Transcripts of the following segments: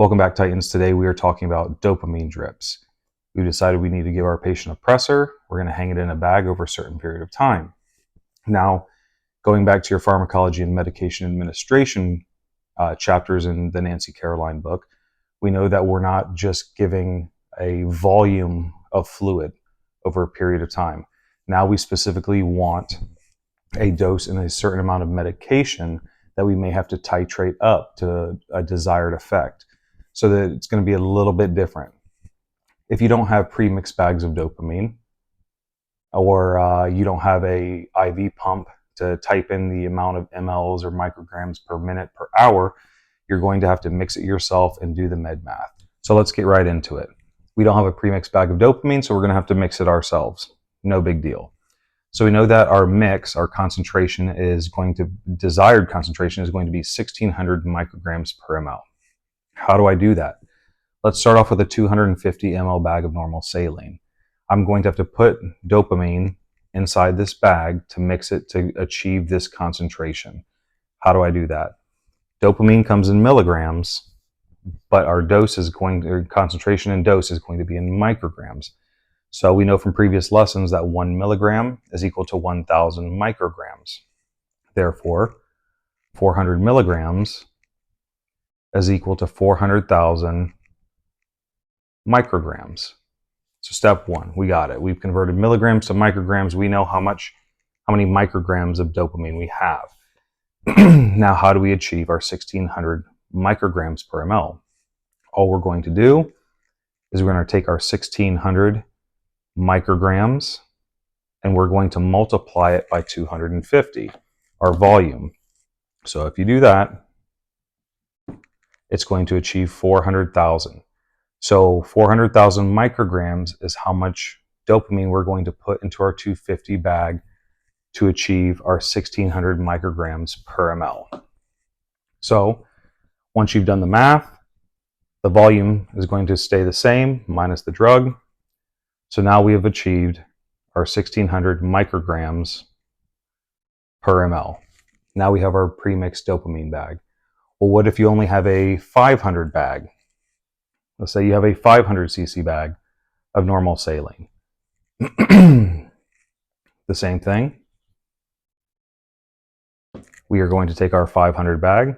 Welcome back, Titans. Today we are talking about dopamine drips. We decided we need to give our patient a pressor. We're going to hang it in a bag over a certain period of time. Now, going back to your pharmacology and medication administration chapters in the Nancy Caroline book, we know that we're not just giving a volume of fluid over a period of time. Now we specifically want a dose and a certain amount of medication that we may have to titrate up to a desired effect, so that it's going to be a little bit different. If you don't have pre-mixed bags of dopamine, or you don't have a IV pump to type in the amount of mLs or micrograms per minute per hour, you're going to have to mix it yourself and do the med math. So let's get right into it. We don't have a pre-mixed bag of dopamine, so we're going to have to mix it ourselves. No big deal. So we know that our mix, our concentration desired concentration is going to be 1600 micrograms per ml. How do I do that? Let's start off with a 250 ml bag of normal saline. I'm going to have to put dopamine inside this bag to mix it to achieve this concentration. How do I do that? Dopamine comes in milligrams, but our concentration and dose is going to be in micrograms. So we know from previous lessons that 1 milligram is equal to 1,000 micrograms. Therefore, 400 milligrams is equal to 400,000 micrograms. So step one, we got it. We've converted milligrams to micrograms. We know how many micrograms of dopamine we have. Now, how do we achieve our 1600 micrograms per ml? All we're going to do is we're going to take our 1600 micrograms and we're going to multiply it by 250, our volume. So if you do that, it's going to achieve 400,000. So 400,000 micrograms is how much dopamine we're going to put into our 250 bag to achieve our 1600 micrograms per ml. So once you've done the math, the volume is going to stay the same minus the drug. So now we have achieved our 1600 micrograms per ml. Now we have our pre-mixed dopamine bag. Well, what if you only have a 500 bag? Let's say you have a 500 cc bag of normal saline. The same thing. We are going to take our 500 bag,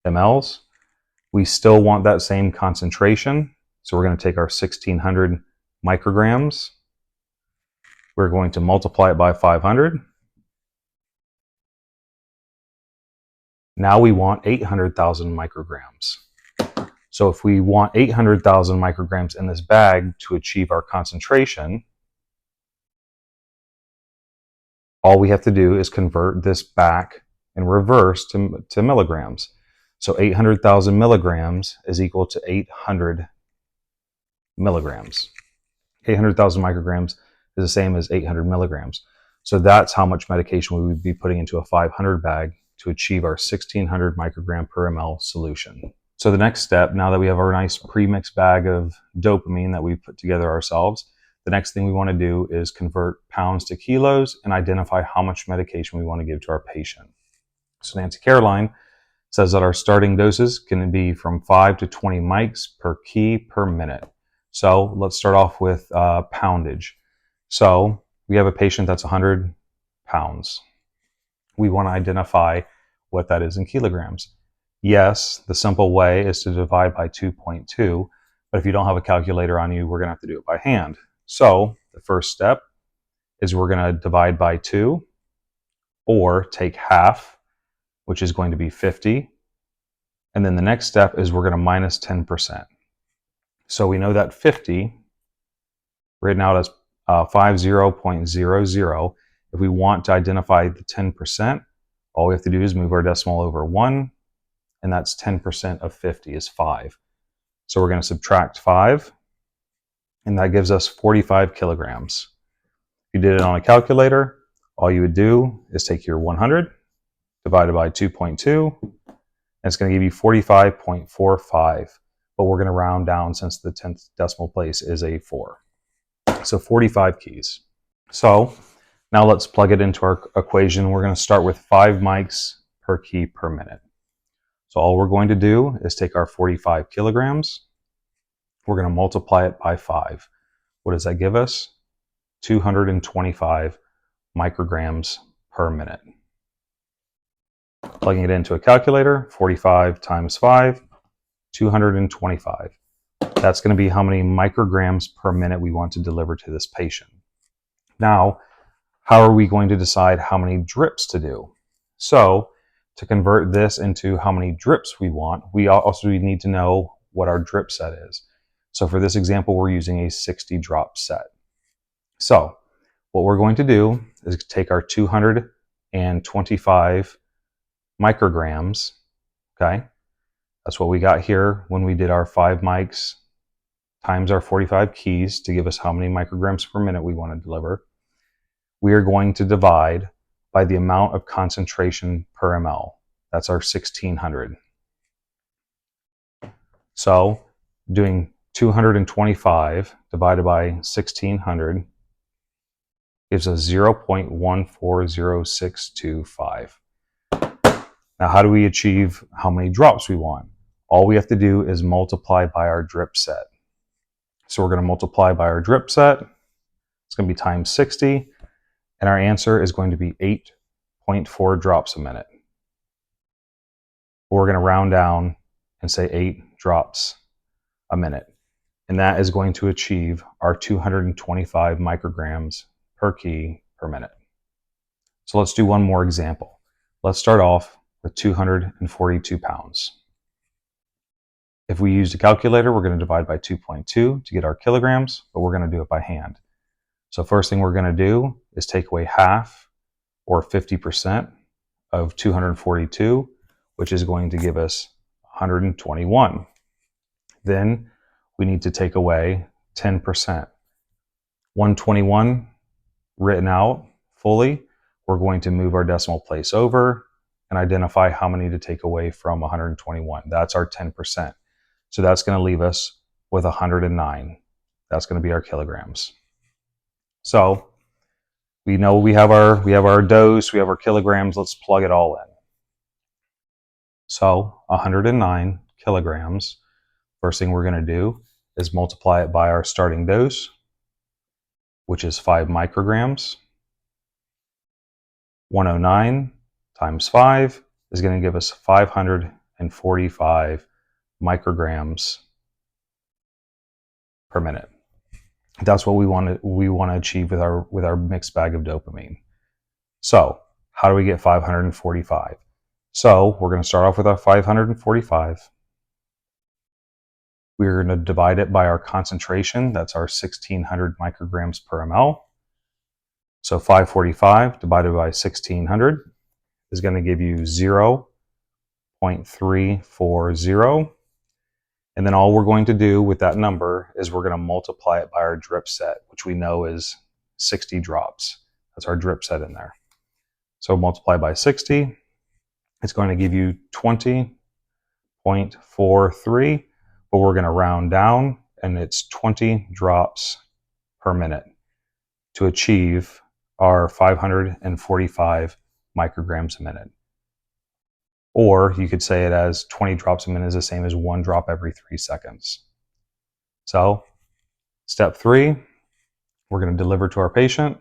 mLs. We still want that same concentration, so we're going to take our 1600 micrograms. We're going to multiply it by 500. Now we want 800,000 micrograms. So if we want 800,000 micrograms in this bag to achieve our concentration, all we have to do is convert this back in reverse to milligrams. So 800,000 milligrams is equal to 800 milligrams. 800,000 micrograms is the same as 800 milligrams. So that's how much medication we would be putting into a 500 bag to achieve our 1600 microgram per ml solution. So the next step, now that we have our nice pre-mixed bag of dopamine that we've put together ourselves, the next thing we want to do is convert pounds to kilos and identify how much medication we want to give to our patient. So Nancy Caroline says that our starting doses can be from 5 to 20 mics per key per minute. So let's start off with poundage. So we have a patient that's 100 pounds. We want to identify what that is in kilograms. Yes, the simple way is to divide by 2.2, but if you don't have a calculator on you, we're going to have to do it by hand. So the first step is we're going to divide by 2, or take half, which is going to be 50. And then the next step is we're going to minus 10%. So we know that 50, written out as 50.00, if we want to identify the 10%, all we have to do is move our decimal over 1, and that's 10% of 50 is 5. So we're going to subtract 5, and that gives us 45 kilograms. If you did it on a calculator, all you would do is take your 100 divided by 2.2, and it's going to give you 45.45. But we're going to round down since the 10th decimal place is a 4. So 45 keys. So now let's plug it into our equation. We're going to start with 5 mics per key per minute. So all we're going to do is take our 45 kilograms. We're going to multiply it by 5. What does that give us? 225 micrograms per minute. Plugging it into a calculator, 45 times 5, 225. That's going to be how many micrograms per minute we want to deliver to this patient. Now, how are we going to decide how many drips to do? So, to convert this into how many drips we want, we also need to know what our drip set is. So for this example, we're using a 60 drop set. So what we're going to do is take our 225 micrograms, okay? That's what we got here when we did our 5 mics times our 45 keys to give us how many micrograms per minute we want to deliver. We are going to divide by the amount of concentration per ml. That's our 1600. So doing 225 divided by 1600 gives us 0.140625. Now, how do we achieve how many drops we want? All we have to do is multiply by our drip set. So we're going to multiply by our drip set. It's going to be times 60. And our answer is going to be 8.4 drops a minute. We're going to round down and say 8 drops a minute. And that is going to achieve our 225 micrograms per key per minute. So let's do one more example. Let's start off with 242 pounds. If we used a calculator, we're going to divide by 2.2 to get our kilograms, but we're going to do it by hand. So first thing we're going to do is take away half, or 50%, of 242, which is going to give us 121. Then we need to take away 10%. 121 written out fully, we're going to move our decimal place over and identify how many to take away from 121. That's our 10%. So that's going to leave us with 109. That's going to be our kilograms. So we know we have our dose, we have our kilograms. Let's plug it all in. So 109 kilograms. First thing we're going to do is multiply it by our starting dose, which is 5 micrograms. 109 times 5 is going to give us 545 micrograms per minute. That's what we want to achieve with our mixed bag of dopamine. So how do we get 545? So we're going to start off with our 545. We're going to divide it by our concentration. That's our 1600 micrograms per ml. So 545 divided by 1600 is going to give you 0.340. And then all we're going to do with that number is we're going to multiply it by our drip set, which we know is 60 drops. That's our drip set in there. So multiply by 60. It's going to give you 20.43, but we're going to round down, and it's 20 drops per minute to achieve our 545 micrograms a minute. Or you could say it as 20 drops a minute is the same as 1 drop every 3 seconds. So step 3, we're going to deliver to our patient.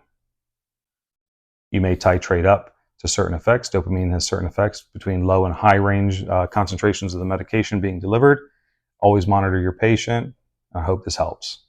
You may titrate up to certain effects. Dopamine has certain effects between low and high range concentrations of the medication being delivered. Always monitor your patient. I hope this helps.